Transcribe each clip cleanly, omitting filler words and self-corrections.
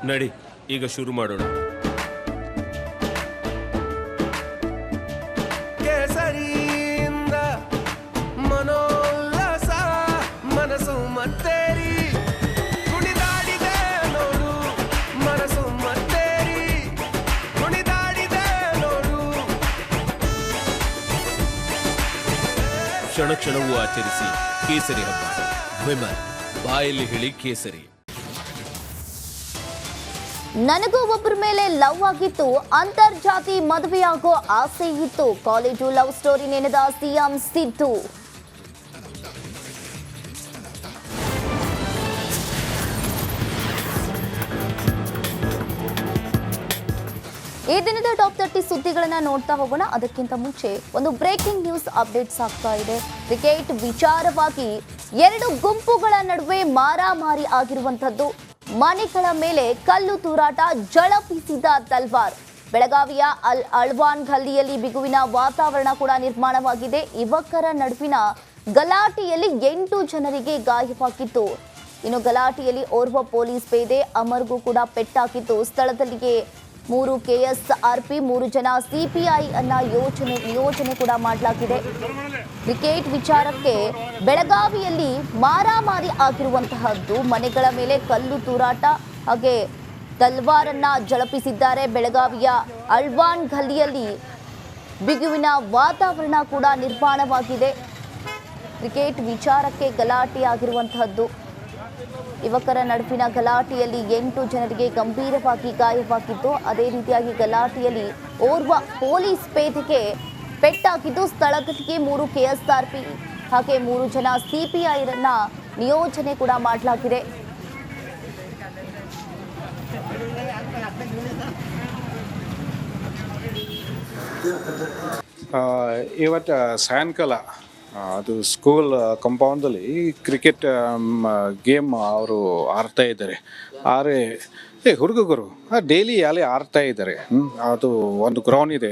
ನಡಿ, ಈಗ ಶುರು ಮಾಡೋಣ. ಕೇಸರಿಯಿಂದ ಮನೋಲ್ಲಾಸ ಮನಸ್ಸು ಮತ್ತೇರಿ ಕುಣಿದಾಡಿದೆ ನೋಡು, ಮನಸ್ಸು ಮತ್ತೇರಿ ಕುಣಿದಾಡಿದೆ ನೋಡು. ಕ್ಷಣ ಕ್ಷಣವೂ ಆಚರಿಸಿ ಕೇಸರಿ ಹಬ್ಬ. ವಿಮಲ್, ಬಾಯಲ್ಲಿ ಹೇಳಿ ಕೇಸರಿ. ನನಗೂ ಒಬ್ಬರ ಮೇಲೆ ಲವ್ ಆಗಿತ್ತು, ಅಂತರ್ಜಾತಿ ಮದುವೆಯಾಗೋ ಆಸೆ ಇತ್ತು. ಕಾಲೇಜು ಲವ್ ಸ್ಟೋರಿ ನೆನೆದ ಸಿಎಂ ಸಿದ್ದು. ಈ ದಿನದ ಟಾಪ್ 30 ಸುದ್ದಿಗಳನ್ನ ನೋಡ್ತಾ ಹೋಗೋಣ. ಅದಕ್ಕಿಂತ ಮುಂಚೆ ಒಂದು ಬ್ರೇಕಿಂಗ್ ನ್ಯೂಸ್ ಅಪ್ಡೇಟ್ಸ್ ಆಗ್ತಾ ಇದೆ. ಕ್ರಿಕೆಟ್ ವಿಚಾರವಾಗಿ ಎರಡು ಗುಂಪುಗಳ ನಡುವೆ ಮಾರಾಮಾರಿ ಆಗಿರುವಂತದ್ದು. ಮನೆಗಳ ಮೇಲೆ ಕಲ್ಲು ತೂರಾಟ, ಝಳಪಿಸಿದ ತಲ್ವಾರ್. ಬೆಳಗಾವಿಯ ಅಳ್ವಾನ್ ಗಲ್ಲಿಯಲ್ಲಿ ಬಿಗುವಿನ ವಾತಾವರಣ ಕೂಡ ನಿರ್ಮಾಣವಾಗಿದೆ. ಯುವಕರ ನಡುವಿನ ಗಲಾಟೆಯಲ್ಲಿ 8 ಜನರಿಗೆ ಗಾಯವಾಗಿತ್ತು. ಇನ್ನು ಗಲಾಟೆಯಲ್ಲಿ ಓರ್ವ ಪೊಲೀಸ್ ಪೇದೆ ಅಮರ್ಗೂ ಕೂಡ ಪೆಟ್ಟಾಗಿತ್ತು. ಸ್ಥಳದಲ್ಲಿಯೇ 3 KSRP, 3 ಜನ CPI ಅನ್ನ ನಿಯೋಜನೆ ಕೂಡ ಮಾಡಲಾಗಿದೆ. ಕ್ರಿಕೆಟ್ ವಿಚಾರಕ್ಕೆ ಬೆಳಗಾವಿಯಲ್ಲಿ ಮಾರಾಮಾರಿ ಆಗಿರುವಂತಹದ್ದು. ಮನೆಗಳ ಮೇಲೆ ಕಲ್ಲು ತೂರಾಟ ಹಾಗೆ ತಲ್ವಾರನ್ನ ಝಳಪಿಸಿದ್ದಾರೆ. ಬೆಳಗಾವಿಯ ಅಳ್ವಾನ್ ಗಲ್ಲಿಯಲ್ಲಿ ಬಿಗುವಿನ ವಾತಾವರಣ ಕೂಡ ನಿರ್ಮಾಣವಾಗಿದೆ. ಕ್ರಿಕೆಟ್ ವಿಚಾರಕ್ಕೆ ಗಲಾಟೆ ಆಗಿರುವಂತಹದ್ದು. ಯುವಕರ ನಡುವಿನ ಗಲಾಟೆಯಲ್ಲಿ 8 ಜನರಿಗೆ ಗಂಭೀರವಾಗಿ ಗಾಯವಾಗಿದ್ದು, ಅದೇ ರೀತಿಯಾಗಿ ಗಲಾಟೆಯಲ್ಲಿ ಓರ್ವ ಪೊಲೀಸ್ ಪೇದೆಗೆ ಪೆಟ್ಟಾಗಿದ್ದು. ಸ್ಥಳಕ್ಕೆ 3 KSRP ಹಾಗೆ 3 ಜನ CPI ರನ್ನ ನಿಯೋಜನೆ ಕೂಡ ಮಾಡಲಾಗಿದೆ. ಇವತ್ತು ಸಾಯಂಕಾಲ ಅದು ಸ್ಕೂಲ್ ಕಂಪೌಂಡಲ್ಲಿ ಕ್ರಿಕೆಟ್ ಗೇಮ್ ಅವರು ಆಡ್ತಾ ಇದ್ದಾರೆ. ಹುಡುಗರು ಡೈಲಿ ಅಲ್ಲಿ ಆಡ್ತಾ ಇದ್ದಾರೆ. ಅದು ಒಂದು ಗ್ರೌಂಡ್ ಇದೆ.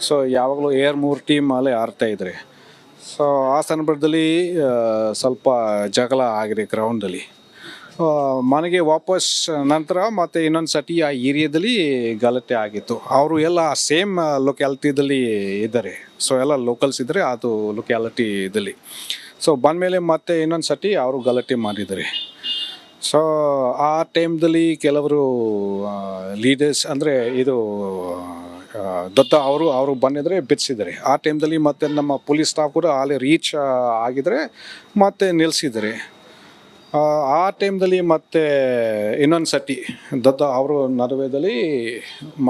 ಸೊ ಯಾವಾಗಲೂ 3 ಟೀಮ್ ಅಲ್ಲಿ ಆಡ್ತಾ ಇದ್ದಾರೆ. ಸೊ ಆ ಸಂದರ್ಭದಲ್ಲಿ ಸ್ವಲ್ಪ ಜಗಳ ಆಗಿದೆ ಗ್ರೌಂಡಲ್ಲಿ. ಮನೆಗೆ ವಾಪಸ್ ನಂತರ ಮತ್ತು ಇನ್ನೊಂದು ಸತಿ ಆ ಏರಿಯಾದಲ್ಲಿ ಗಲಾಟೆ ಆಗಿತ್ತು. ಅವರು ಎಲ್ಲ ಸೇಮ್ ಲೊಕ್ಯಾಲಿಟಿದಲ್ಲಿ ಇದ್ದಾರೆ. ಸೊ ಎಲ್ಲ ಲೋಕಲ್ಸ್ ಇದ್ದರೆ ಅದು ಲೊಕ್ಯಾಲಿಟಿ ಇದಲ್ಲಿ. ಸೊ ಬಂದಮೇಲೆ ಮತ್ತೆ ಇನ್ನೊಂದು ಸತಿ ಅವರು ಗಲಾಟೆ ಮಾಡಿದ್ದಾರೆ. ಸೊ ಆ ಟೈಮ್ದಲ್ಲಿ ಕೆಲವರು ಲೀಡರ್ಸ್ ಅಂದರೆ ಇದು ದೊಡ್ಡ ಅವರು ಬಂದಿದ್ರೆ ಬಿಡಿಸಿದ್ದಾರೆ. ಆ ಟೈಮ್ದಲ್ಲಿ ಮತ್ತೆ ನಮ್ಮ ಪೊಲೀಸ್ ಸ್ಟಾಫ್ ಕೂಡ ಅಲ್ಲಿ ರೀಚ್ ಆಗಿದ್ರೆ ಮತ್ತೆ ನಿಲ್ಲಿಸಿದ್ದಾರೆ. ಆ ಟೈಮ್ದಲ್ಲಿ ಮತ್ತೆ ಇನ್ನೊಂದು ಸತಿ ದೊಡ್ಡ ಅವರು ನಡುವೆದಲ್ಲಿ